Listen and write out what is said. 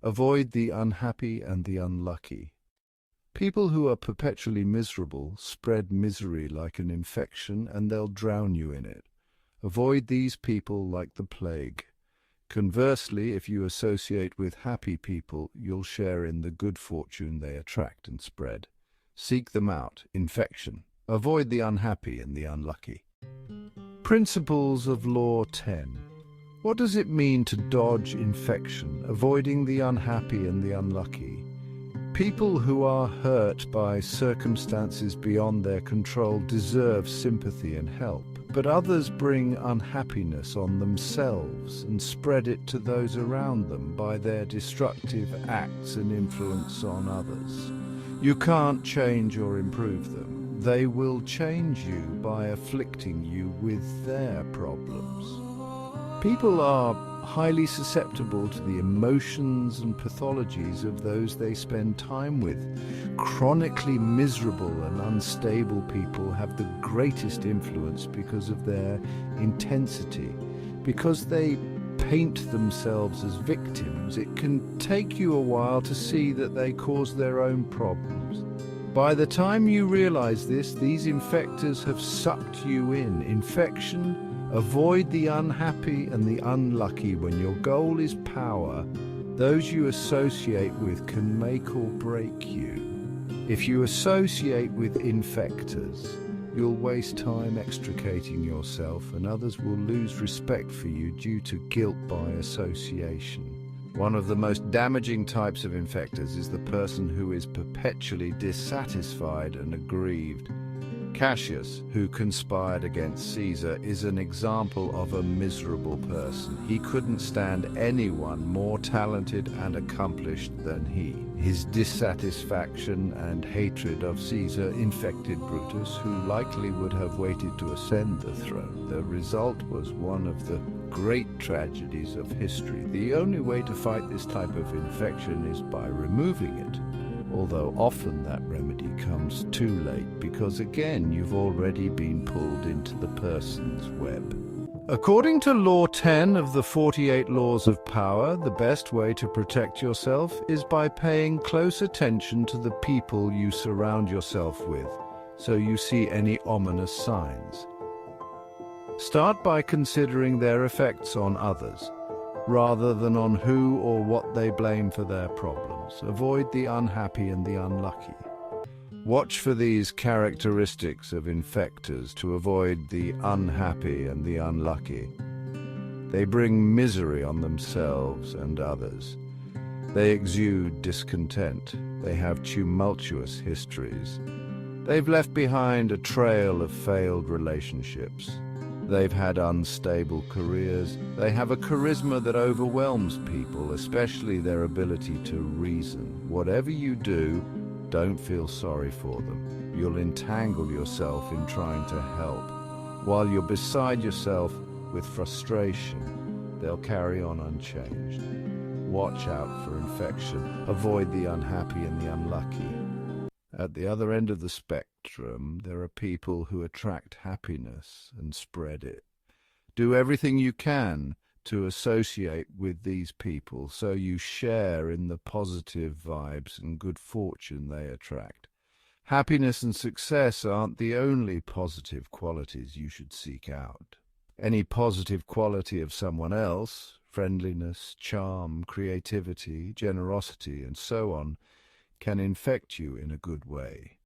Avoid the unhappy and the unlucky. People who are perpetually miserable spread misery like an infection, and they'll drown you in it. Avoid these people like the plague. Conversely, if you associate with happy people, you'll share in the good fortune they attract and spread. Seek them out. Infection. Avoid the unhappy and the unlucky. Principles of Law 10. What does it mean to dodge infection, avoiding the unhappy and the unlucky? People who are hurt by circumstances beyond their control deserve sympathy and help, but others bring unhappiness on themselves and spread it to those around them by their destructive acts and influence on others. You can't change or improve them. They will change you by afflicting you with their problems. People are highly susceptible to the emotions and pathologies of those they spend time with. Chronically miserable and unstable people have the greatest influence because of their intensity. Because they paint themselves as victims, it can take you a while to see that they cause their own problems. By the time you realize this, these infectors have sucked you in. Infection. Avoid the unhappy and the unlucky. When your goal is power, those you associate with can make or break you. If you associate with infectors, you'll waste time extricating yourself, and others will lose respect for you due to guilt by association. One of the most damaging types of infectors is the person who is perpetually dissatisfied and aggrieved. Cassius, who conspired against Caesar, is an example of a miserable person. He couldn't stand anyone more talented and accomplished than he. His dissatisfaction and hatred of Caesar infected Brutus, who likely would have waited to ascend the throne. The result was one of the great tragedies of history. The only way to fight this type of infection is by removing it. Although often that remedy comes too late because, again, you've already been pulled into the person's web. According to Law 10 of the 48 Laws of Power, the best way to protect yourself is by paying close attention to the people you surround yourself with, so you see any ominous signs. Start by considering their effects on others, rather than on who or what they blame for their problems. Avoid the unhappy and the unlucky. Watch for these characteristics of infectors to avoid the unhappy and the unlucky. They bring misery on themselves and others. They exude discontent. They have tumultuous histories. They've left behind a trail of failed relationships. They've had unstable careers. They have a charisma that overwhelms people, especially their ability to reason. Whatever you do, don't feel sorry for them. You'll entangle yourself in trying to help. While you're beside yourself with frustration, they'll carry on unchanged. Watch out for infection. Avoid the unhappy and the unlucky. At the other end of the spectrum, there are people who attract happiness and spread it. Do everything you can to associate with these people so you share in the positive vibes and good fortune they attract. Happiness and success aren't the only positive qualities you should seek out. Any positive quality of someone else, friendliness, charm, creativity, generosity, and so on, can infect you in a good way.